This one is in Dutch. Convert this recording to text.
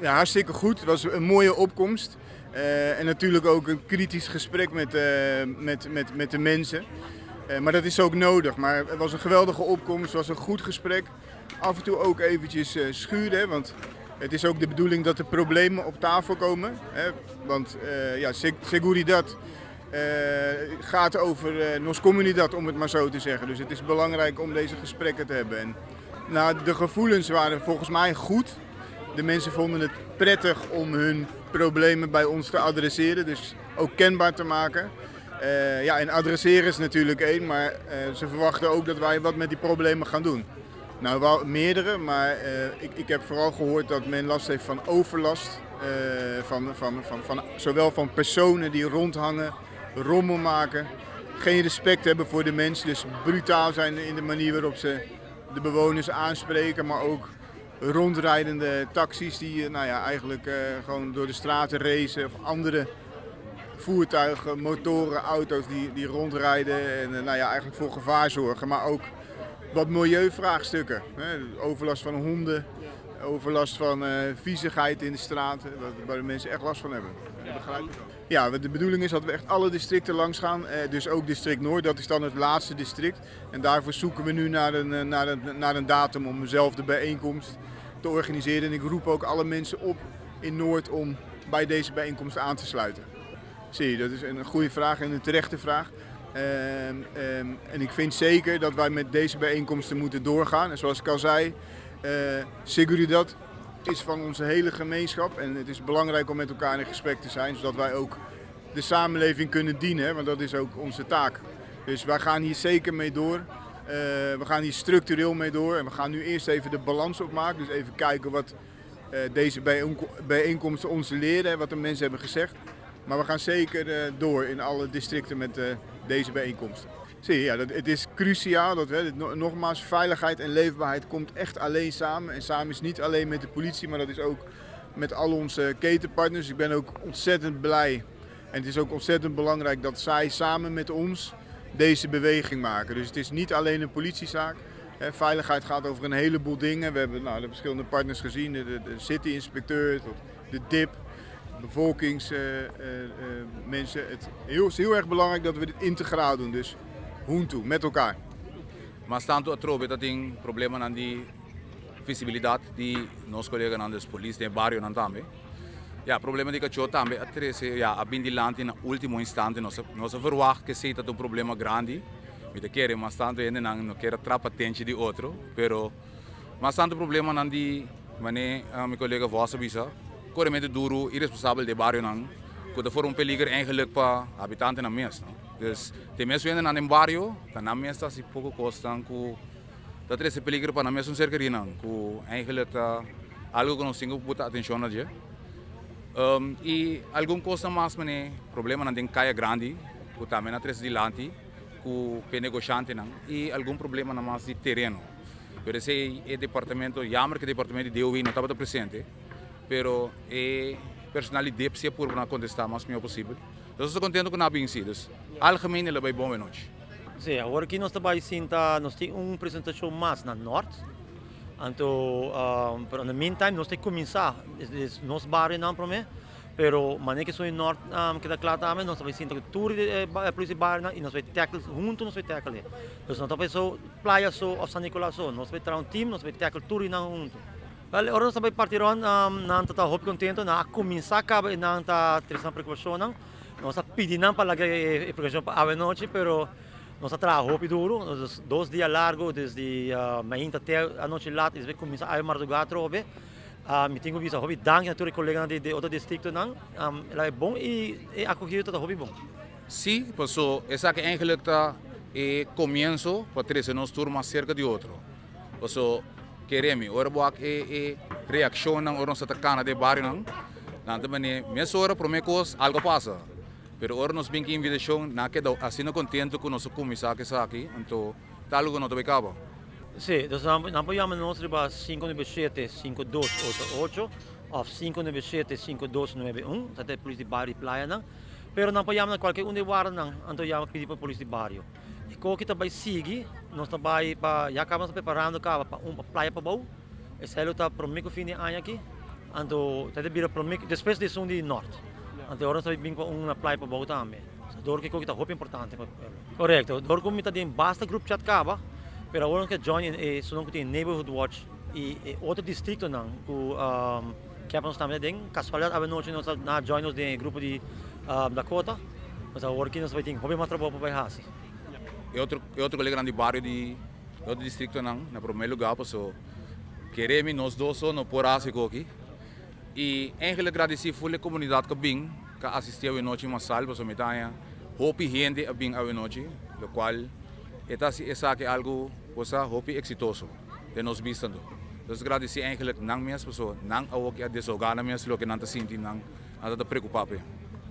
Ja, hartstikke goed. Het was een mooie opkomst. En natuurlijk ook een kritisch gesprek met de mensen. Maar dat is ook nodig. Maar het was een geweldige opkomst, het was een goed gesprek. Af en toe ook eventjes schuren, want het is ook de bedoeling dat de problemen op tafel komen. Hè? Want ja, Seguridad gaat over Nos Comunidad, om het maar zo te zeggen. Dus het is belangrijk om deze gesprekken te hebben. En, nou, de gevoelens waren volgens mij goed. De mensen vonden het prettig om hun problemen bij ons te adresseren, dus ook kenbaar te maken. Ja, en adresseren is natuurlijk één, maar ze verwachten ook dat wij wat met die problemen gaan doen. Nou, wel meerdere, maar ik heb vooral gehoord dat men last heeft van overlast. Zowel van personen die rondhangen, rommel maken, geen respect hebben voor de mensen, dus brutaal zijn in de manier waarop ze de bewoners aanspreken, maar ook rondrijdende taxis die nou ja, eigenlijk gewoon door de straten racen of andere voertuigen, motoren, auto's die rondrijden en nou ja, eigenlijk voor gevaar zorgen. Maar ook wat milieuvraagstukken. Hè? Overlast van honden, overlast van viezigheid in de straten, waar de mensen echt last van hebben. Dat begrijp ik ook. Ja, de bedoeling is dat we echt alle districten langs gaan, dus ook district Noord, dat is dan het laatste district. En daarvoor zoeken we nu naar een datum om dezelfde bijeenkomst te organiseren. En ik roep ook alle mensen op in Noord om bij deze bijeenkomst aan te sluiten. Zie je, dat is een goede vraag en een terechte vraag. En ik vind zeker dat wij met deze bijeenkomsten moeten doorgaan. En zoals ik al zei, Seguridad is van onze hele gemeenschap. En het is belangrijk om met elkaar in gesprek te zijn, zodat wij ook de samenleving kunnen dienen. Want dat is ook onze taak. Dus wij gaan hier zeker mee door. We gaan hier structureel mee door. En we gaan nu eerst even de balans opmaken. Dus even kijken wat deze bijeenkomsten ons leren en wat de mensen hebben gezegd. Maar we gaan zeker door in alle districten met deze bijeenkomsten. Zie je, ja, het is cruciaal. Nogmaals, veiligheid en leefbaarheid komt echt alleen samen. En samen is niet alleen met de politie, maar dat is ook met al onze ketenpartners. Ik ben ook ontzettend blij. En het is ook ontzettend belangrijk dat zij samen met ons deze beweging maken. Dus het is niet alleen een politiezaak. Veiligheid gaat over een heleboel dingen. We hebben de verschillende partners gezien. De city-inspecteur, de DIP. Bevolkingsmensen. Het is heel erg belangrijk dat we dit integraal doen, dus junto, met elkaar. Mas tanto atrobe dat ding problema aan die visibilidade die nos colegas aan de politie de barrio nan tambe. Ja, problema die cacho tambe atrese ja abin di land in ultimo instante nos verwacht que se dat un problema grande. Mi te quere mas tanto ene nan no quero trapa attention di outro, pero mas tanto problema nan di mane mi collega vossa visa. Corremento duro, irresponsável de barrio não, quando for peligro eigenlijk para habitantes na mesa. Dus de mensen in een barrio, dan na mesa se pouco costan, dat er esse peligro para na mesa cerca de não, eigenlijk algo que nós temos que botar atenção na dia. E algum costa mais mané problema na den caia grande, que também na tres dilante, com o negociante não, e algum problema na mais de terreno. Por isso é departamento, jammer que o departamento de DOI não estava presente. Pero personal dep se por na contestar mais meu possível. Eu estou contente com a bem sidos. Algemeen ele vai boa noite. Sim, agora aqui nós também nós temos uma apresentação mais na norte. Então, pero no meantime nós temos que começar nos bairros não para mim. Pero maneira que sou em norte que dá claro também nós também sinta que tudo polícia bairro e nós vai tackle junto nós vai tackle. Então nós também sou praia sou ou San Nicolás sou nós vai ter um time nós vai tackle tudo não junto. Well, ora nós também partiram não tá hope contento na começar acaba não tá três preocupação não nós pedindo para lá que preocupação para a noite pero nós trabalhamos hope duro nós 2 dias largo desde manhã até a noite lá eles vai começar a madrugada hope me tenho visto hope dank a todos os colegas de outro distrito não ela é bom e acolhido tá hope bom. Sim, passou essa que eigenlijk tá começo para três nós turma cerca de outro. Passou queremos, ora boa reação não ora nossa tacana de barrio não, não também mesmo ora promecos algo passa, pero ora nos bem que invitação na que assim não contento com nosso comissário que está aqui, então tal que não te becaba. Sim, então não apoiamos nós para 597-5288 ou 597-5291, até polícia de barrio e praia não, pero não apoiamos qualquer de barrio não, então já pedir para polícia de barrio. E como que também segue, nós também já acabamos preparando para uma praia para baú. Esse ano está para o fim de ano aqui. Anto, tadi bira promik, depois de som de norte. Anto, oras sabi bing pa una play pa bauta ame. So, dor que kita hope importante pa. Correcto. Dor ko mita din basta group chat kaba, pero oras que join in sunong ko tin neighborhood watch e outro distrito nang ku kaya pa nos tayo din kasualidad ave noche nos na join nos din grupo de Dakota. Mas a working nos vai tin hope mais trabalho pa hasi. Outro colega de bairro de outro distrito na primeiro lugar, so queremos nós dois no por aqui. E eigenlijk agradeci full comunidade que bem que assistiu a noite uma salva so metanha. Hope gente a bem a noite, lo qual essa que algo possa hope exitoso de nós bistando. Dus agradeci eigenlijk nang minhas pessoas, nang awok a desogar na minhas lo que não tá sentindo nang nada preocupado.